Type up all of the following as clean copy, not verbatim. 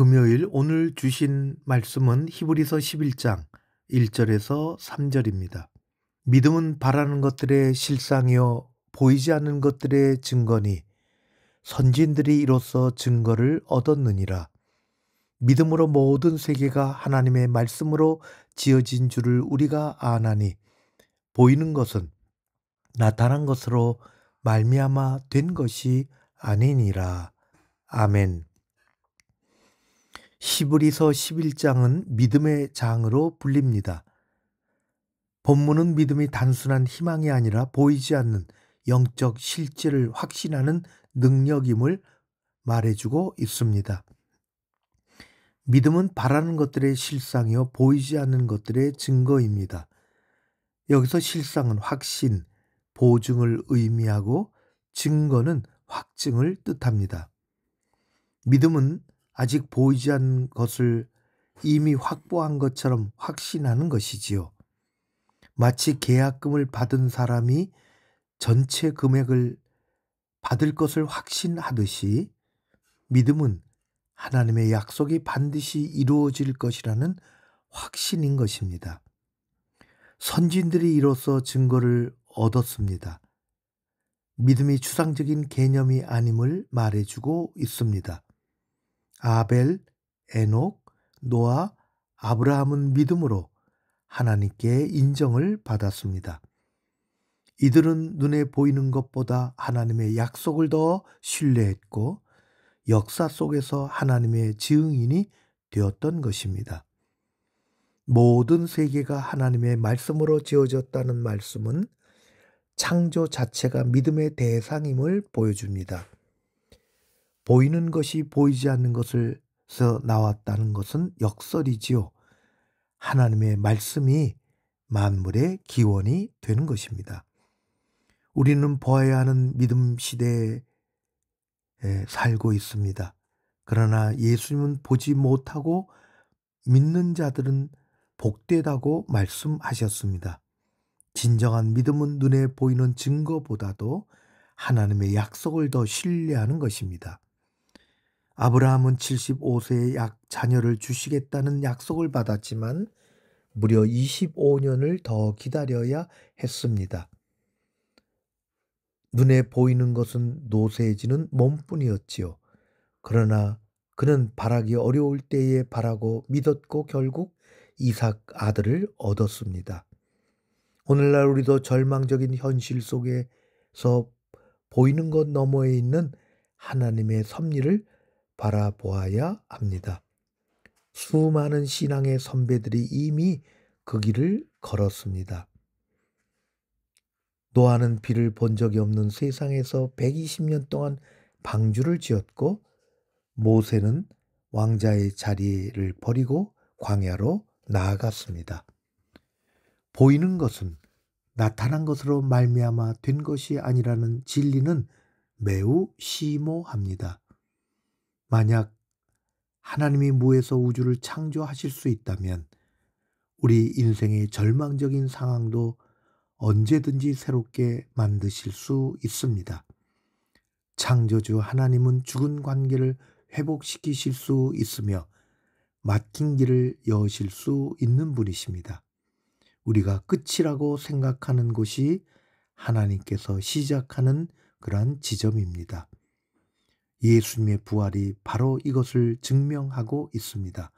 금요일 오늘 주신 말씀은 히브리서 11장 1절에서 3절입니다. 믿음은 바라는 것들의 실상이요 보이지 않는 것들의 증거니 선진들이 이로써 증거를 얻었느니라. 믿음으로 모든 세계가 하나님의 말씀으로 지어진 줄을 우리가 아나니 보이는 것은 나타난 것으로 말미암아 된 것이 아니니라. 아멘. 히브리서 11장은 믿음의 장으로 불립니다. 본문은 믿음이 단순한 희망이 아니라 보이지 않는 영적 실제를 확신하는 능력임을 말해주고 있습니다. 믿음은 바라는 것들의 실상이요 보이지 않는 것들의 증거입니다. 여기서 실상은 확신, 보증을 의미하고 증거는 확증을 뜻합니다. 믿음은 아직 보이지 않는 것을 이미 확보한 것처럼 확신하는 것이지요. 마치 계약금을 받은 사람이 전체 금액을 받을 것을 확신하듯이 믿음은 하나님의 약속이 반드시 이루어질 것이라는 확신인 것입니다. 선진들이 이로써 증거를 얻었습니다. 믿음이 추상적인 개념이 아님을 말해주고 있습니다. 아벨, 에녹, 노아, 아브라함은 믿음으로 하나님께 인정을 받았습니다. 이들은 눈에 보이는 것보다 하나님의 약속을 더 신뢰했고 역사 속에서 하나님의 증인이 되었던 것입니다. 모든 세계가 하나님의 말씀으로 지어졌다는 말씀은 창조 자체가 믿음의 대상임을 보여줍니다. 보이는 것이 보이지 않는 것에서 나왔다는 것은 역설이지요. 하나님의 말씀이 만물의 기원이 되는 것입니다. 우리는 보아야 하는 믿음 시대에 살고 있습니다. 그러나 예수님은 보지 못하고 믿는 자들은 복되다고 말씀하셨습니다. 진정한 믿음은 눈에 보이는 증거보다도 하나님의 약속을 더 신뢰하는 것입니다. 아브라함은 75세에 자녀를 주시겠다는 약속을 받았지만 무려 25년을 더 기다려야 했습니다. 눈에 보이는 것은 노쇠해지는 몸뿐이었지요. 그러나 그는 바라기 어려울 때에 바라고 믿었고 결국 이삭 아들을 얻었습니다. 오늘날 우리도 절망적인 현실 속에서 보이는 것 너머에 있는 하나님의 섭리를 바라보아야 합니다. 수많은 신앙의 선배들이 이미 그 길을 걸었습니다. 노아는 비를 본 적이 없는 세상에서 120년 동안 방주를 지었고 모세는 왕자의 자리를 버리고 광야로 나아갔습니다. 보이는 것은 나타난 것으로 말미암아 된 것이 아니라는 진리는 매우 심오합니다. 만약 하나님이 무에서 우주를 창조하실 수 있다면 우리 인생의 절망적인 상황도 언제든지 새롭게 만드실 수 있습니다. 창조주 하나님은 죽은 관계를 회복시키실 수 있으며 막힌 길을 여실 수 있는 분이십니다. 우리가 끝이라고 생각하는 곳이 하나님께서 시작하는 그러한 지점입니다. 예수님의 부활이 바로 이것을 증명하고 있습니다.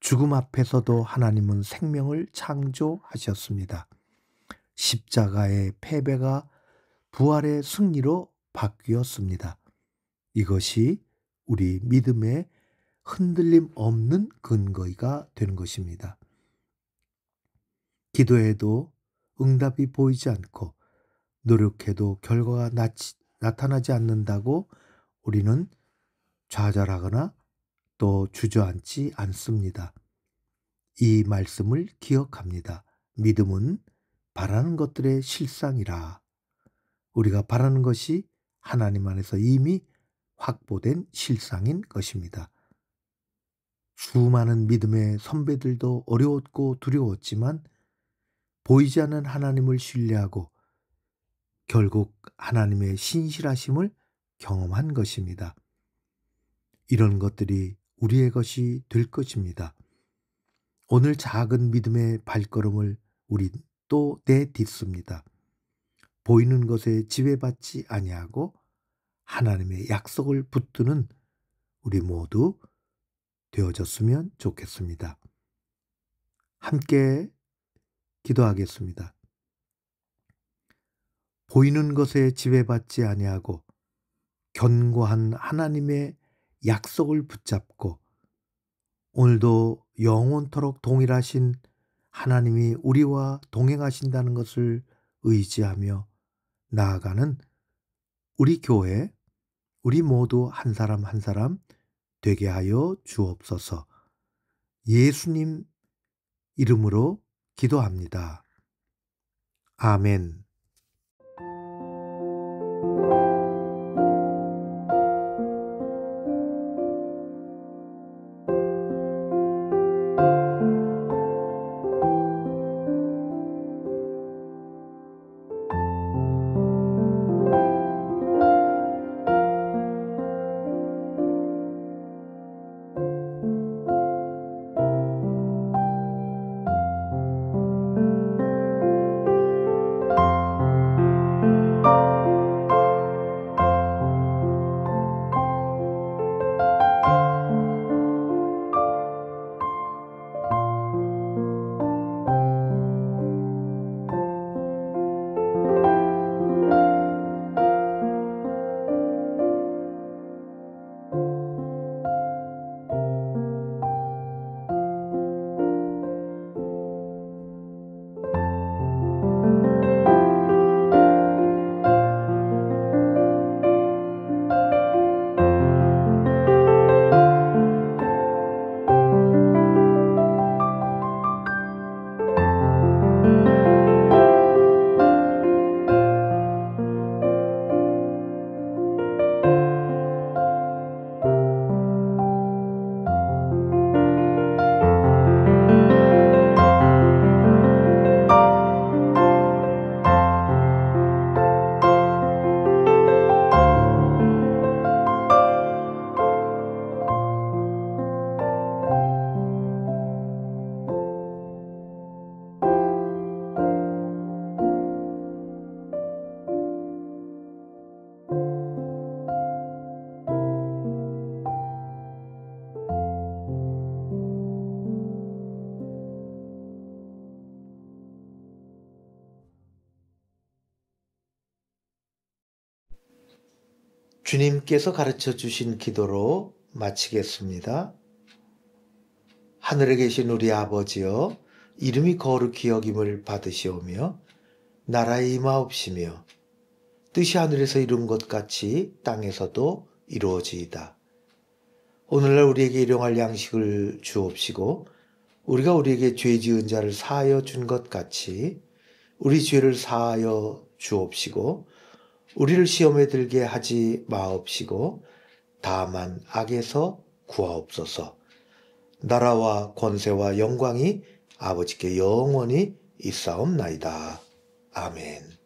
죽음 앞에서도 하나님은 생명을 창조하셨습니다. 십자가의 패배가 부활의 승리로 바뀌었습니다. 이것이 우리 믿음의 흔들림 없는 근거가 되는 것입니다. 기도해도 응답이 보이지 않고 노력해도 결과가 나타나지 않는다고 우리는 좌절하거나 또 주저앉지 않습니다. 이 말씀을 기억합니다. 믿음은 바라는 것들의 실상이라. 우리가 바라는 것이 하나님 안에서 이미 확보된 실상인 것입니다. 수많은 믿음의 선배들도 어려웠고 두려웠지만 보이지 않는 하나님을 신뢰하고 결국 하나님의 신실하심을 경험한 것입니다. 이런 것들이 우리의 것이 될 것입니다. 오늘 작은 믿음의 발걸음을 우린 또 내딛습니다. 보이는 것에 지배받지 아니하고 하나님의 약속을 붙드는 우리 모두 되어졌으면 좋겠습니다. 함께 기도하겠습니다. 보이는 것에 지배받지 아니하고 견고한 하나님의 약속을 붙잡고 오늘도 영원토록 동일하신 하나님이 우리와 동행하신다는 것을 의지하며 나아가는 우리 교회, 우리 모두 한 사람 한 사람 되게 하여 주옵소서. 예수님 이름으로 기도합니다. 아멘. 주님께서 가르쳐 주신 기도로 마치겠습니다. 하늘에 계신 우리 아버지여, 이름이 거룩히 여김을 받으시오며 나라의 임하옵시며 뜻이 하늘에서 이룬 것 같이 땅에서도 이루어지이다. 오늘날 우리에게 일용할 양식을 주옵시고 우리가 우리에게 죄 지은 자를 사하여 준 것 같이 우리 죄를 사하여 주옵시고 우리를 시험에 들게 하지 마옵시고 다만 악에서 구하옵소서. 나라와 권세와 영광이 아버지께 영원히 있사옵나이다. 아멘.